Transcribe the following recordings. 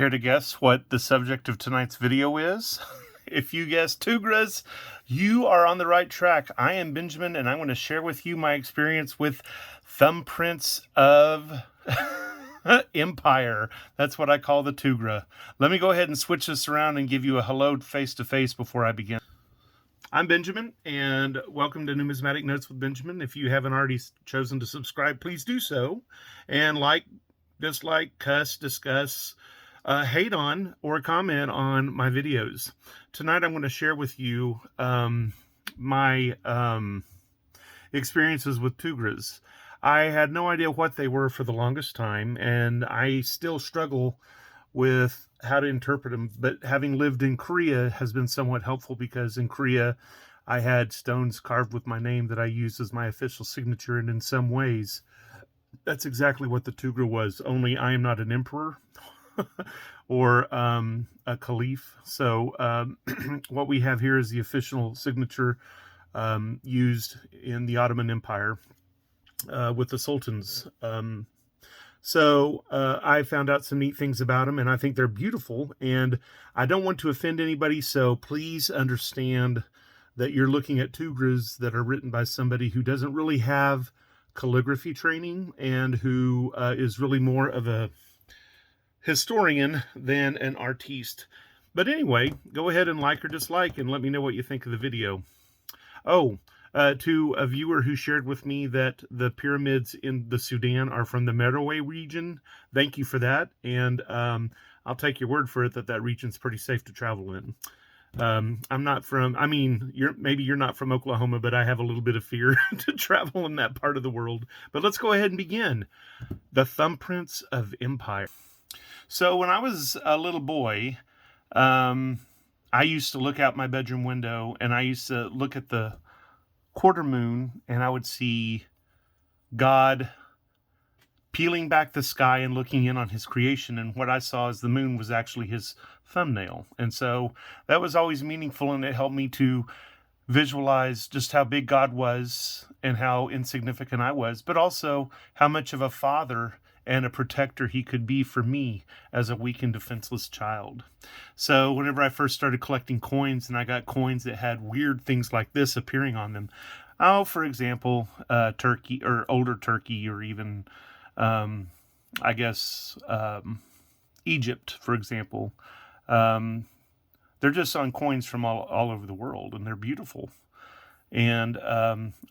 Care to guess what the subject of tonight's video is? If you guessed tughras, you are on the right track. I am Benjamin, and I'm going to share with you my experience with Thumbprints of Empire. That's what I call the tughra. Let me go ahead and switch this around and give you a hello face-to-face before I begin. I'm Benjamin, and welcome to Numismatic Notes with Benjamin. If you haven't already chosen to subscribe, please do so. And like, dislike, cuss, discuss, hate on, or comment on my videos. Tonight I'm going to share with you my experiences with tughras. I had no idea what they were for the longest time, and I still struggle with how to interpret them, but having lived in Korea has been somewhat helpful, because in Korea I had stones carved with my name that I used as my official signature, and in some ways that's exactly what the tughra was, only I am not an emperor or a caliph. So what we have here is the official signature used in the Ottoman Empire with the sultans. So I found out some neat things about them, and I think they're beautiful, and I don't want to offend anybody, so please understand that you're looking at tughras that are written by somebody who doesn't really have calligraphy training and who is really more of a historian than an artiste. But anyway, go ahead and like or dislike and let me know what you think of the video. Oh, to a viewer who shared with me that the pyramids in the Sudan are from the Merowe region, thank you for that. And I'll take your word for it that that region's pretty safe to travel in. I'm not from, I mean, maybe you're not from Oklahoma, but I have a little bit of fear to travel in that part of the world. But let's go ahead and begin. The Thumbprints of Empire. So when I was a little boy, I used to look out my bedroom window, and I used to look at the quarter moon, and I would see God peeling back the sky and looking in on his creation, and what I saw as the moon was actually his thumbnail. And so that was always meaningful, and it helped me to visualize just how big God was and how insignificant I was, but also how much of a father and a protector he could be for me as a weak and defenseless child. So whenever I first started collecting coins, and I got coins that had weird things like this appearing on them, for example, turkey, or older turkey, or even I guess Egypt, for example, they're just on coins from all over the world, and they're beautiful. And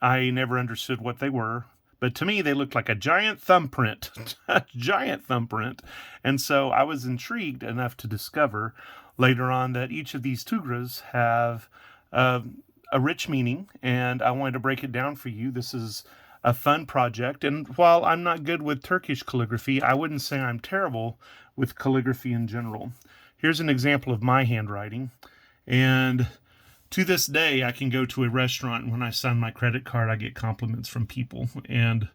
I never understood what they were, but to me, they looked like a giant thumbprint, a giant thumbprint. And so I was intrigued enough to discover later on that each of these tughras have a rich meaning, and I wanted to break it down for you. This is a fun project, and while I'm not good with Turkish calligraphy, I wouldn't say I'm terrible with calligraphy in general. Here's an example of my handwriting, and to this day, I can go to a restaurant, and when I sign my credit card, I get compliments from people. And,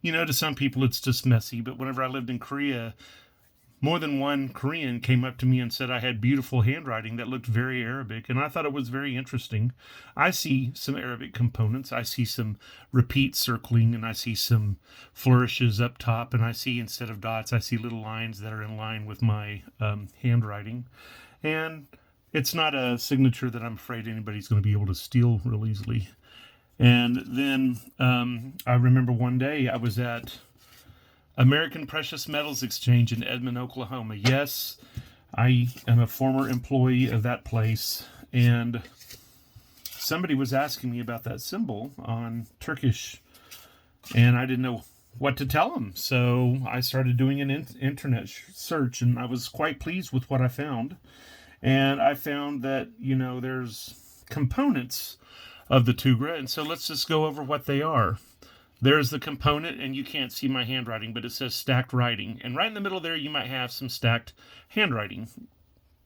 you know, to some people, it's just messy. But whenever I lived in Korea, more than one Korean came up to me and said I had beautiful handwriting that looked very Arabic. And I thought it was very interesting. I see some Arabic components. I see some repeat circling, and I see some flourishes up top. And I see, instead of dots, I see little lines that are in line with my handwriting. And it's not a signature that I'm afraid anybody's going to be able to steal real easily. And then I remember one day I was at American Precious Metals Exchange in Edmond, Oklahoma. Yes, I am a former employee of that place. And somebody was asking me about that symbol on Turkish, and I didn't know what to tell them. So I started doing an internet search, and I was quite pleased with what I found. And I found that, you know, there's components of the tughra, and so let's just go over what they are. There's the component, and you can't see my handwriting, but it says stacked writing. And right in the middle there, you might have some stacked handwriting,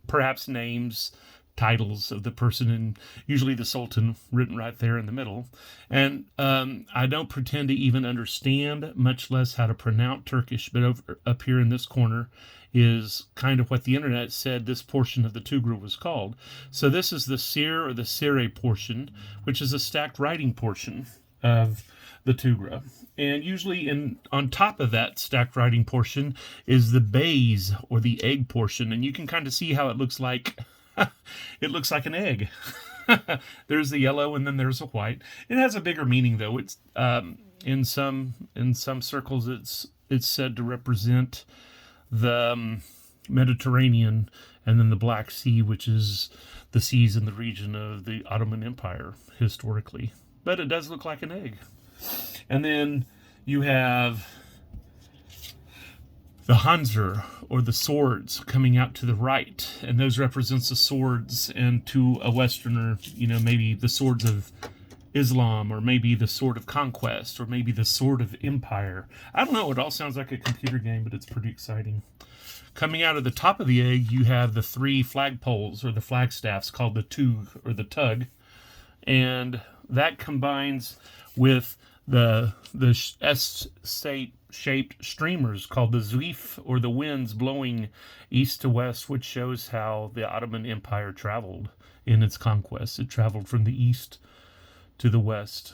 perhaps names, titles of the person, and usually the Sultan written right there in the middle. And I don't pretend to even understand, much less how to pronounce Turkish, but over, up here in this corner is kind of what the internet said this portion of the tughra was called. So this is the sir or the sere portion, which is a stacked writing portion of the tughra. And usually on top of that stacked writing portion is the baize or the egg portion. And you can kind of see how it looks like it looks like an egg. There's the yellow and then there's a white. It has a bigger meaning though. It's in some circles it's said to represent the Mediterranean and then the Black Sea, which is the seas in the region of the Ottoman Empire historically. But it does look like an egg. And then you have the Hanzer, or the swords, coming out to the right. And those represents the swords, and to a Westerner, maybe the swords of Islam, or maybe the sword of conquest, or maybe the sword of empire. I don't know, it all sounds like a computer game, but it's pretty exciting. Coming out of the top of the egg, you have the 3 flagpoles, or the flagstaffs, called the tug, or the tug. And that combines with the S-shaped streamers called the zweif, or the winds blowing east to west, which shows how the Ottoman Empire traveled in its conquest. It traveled from the east to the west.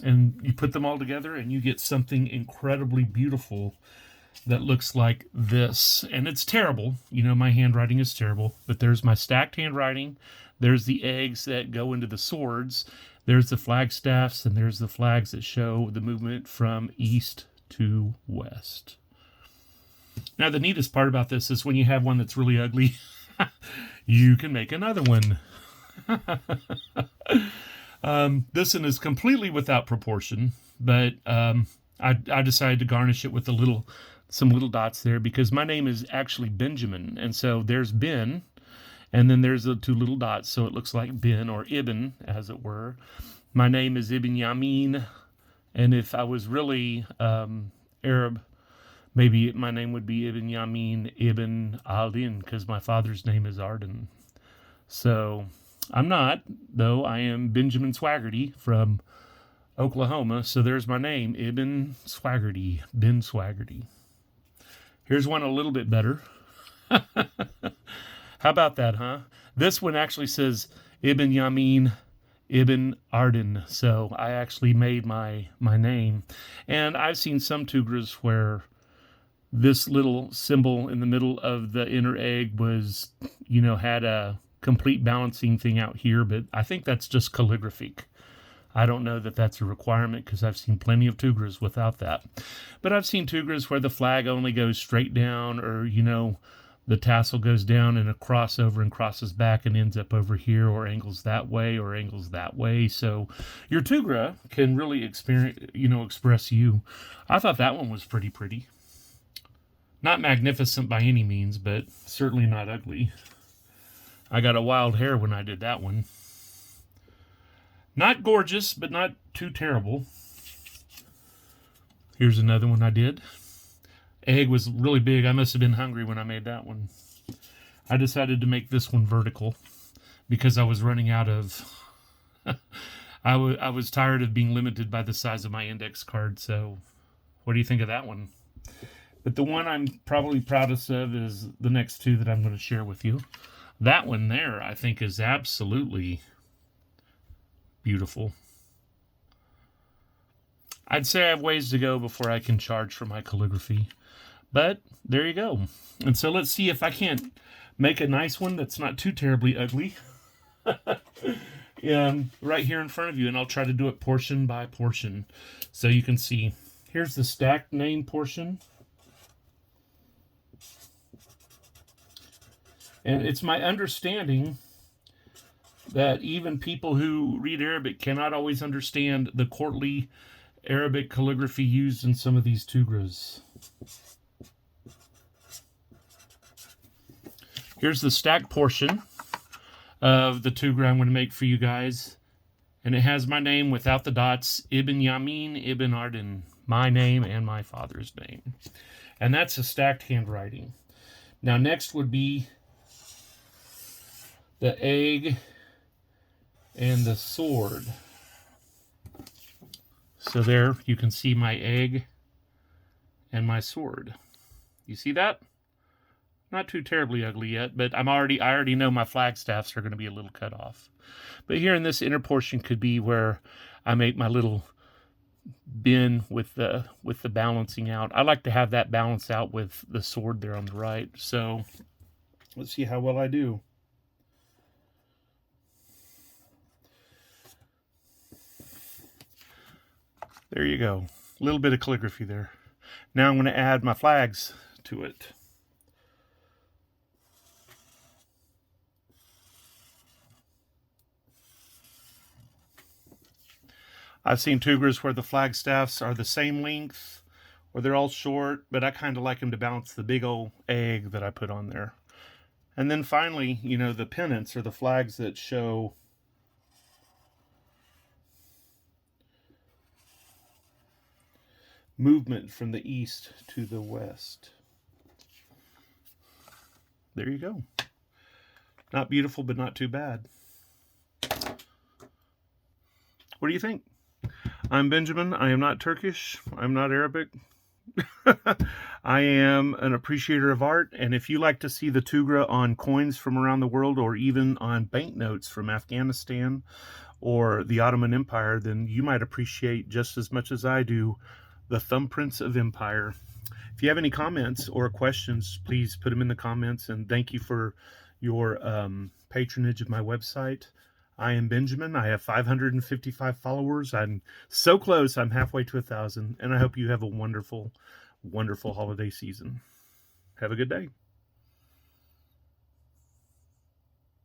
And you put them all together and you get something incredibly beautiful that looks like this. And it's terrible. My handwriting is terrible. But there's my stacked handwriting. There's the eggs that go into the swords. There's the flagstaffs, and there's the flags that show the movement from east to west. Now, the neatest part about this is when you have one that's really ugly, you can make another one. This one is completely without proportion, but I decided to garnish it with some little dots there because my name is actually Benjamin, and so there's Ben. And then there's the 2 little dots, so it looks like bin, or Ibn, as it were. My name is Ibn Yamin, and if I was really Arab, maybe my name would be Ibn Yamin Ibn Aldin, because my father's name is Arden. So I'm not, though. I am Benjamin Swaggerty from Oklahoma, so there's my name, Ibn Swaggerty, Ben Swaggerty. Here's one a little bit better. How about that, huh? This one actually says Ibn Yamin Ibn Arden, so I actually made my name. And I've seen some tughras where this little symbol in the middle of the inner egg was, had a complete balancing thing out here, but I think that's just calligraphic. I don't know that that's a requirement because I've seen plenty of tughras without that. But I've seen tughras where the flag only goes straight down, or, the tassel goes down and a crossover and crosses back and ends up over here, or angles that way or angles that way. So your tughra can really express you. I thought that one was pretty. Not magnificent by any means, but certainly not ugly. I got a wild hair when I did that one. Not gorgeous, but not too terrible. Here's another one I did. Egg was really big. I must have been hungry when I made that one. I decided to make this one vertical because I was running out of... I was tired of being limited by the size of my index card, so what do you think of that one? But the one I'm probably proudest of is the next 2 that I'm going to share with you. That one there, I think, is absolutely beautiful. I'd say I have ways to go before I can charge for my calligraphy. But there you go. And so let's see if I can't make a nice one that's not too terribly ugly. Right here in front of you. And I'll try to do it portion by portion so you can see. Here's the stacked name portion. And it's my understanding that even people who read Arabic cannot always understand the courtly Arabic calligraphy used in some of these tughras. Here's the stacked portion of the tughra I'm going to make for you guys. And it has my name without the dots, Ibn Yamin Ibn Arden, my name and my father's name. And that's a stacked handwriting. Now next would be the egg and the sword. So there you can see my egg and my sword. You see that? Not too terribly ugly yet, but I already know my flagstaffs are going to be a little cut off. But here in this inner portion could be where I make my little bin with the balancing out. I like to have that balance out with the sword there on the right. So let's see how well I do. There you go. A little bit of calligraphy there. Now I'm going to add my flags to it. I've seen tughras where the flagstaffs are the same length or they're all short, but I kind of like them to balance the big old egg that I put on there. And then finally, you know, the pennants or the flags that show movement from the east to the west. There you go. Not beautiful, but not too bad. What do you think? I'm Benjamin. I am not Turkish. I'm not Arabic. I am an appreciator of art, and if you like to see the tughra on coins from around the world or even on banknotes from Afghanistan or the Ottoman Empire, then you might appreciate just as much as I do the Thumbprints of Empire. If you have any comments or questions, please put them in the comments, and thank you for your patronage of my website. I am Benjamin. I have 555 followers. I'm so close. I'm halfway to 1,000, and I hope you have a wonderful, wonderful holiday season. Have a good day.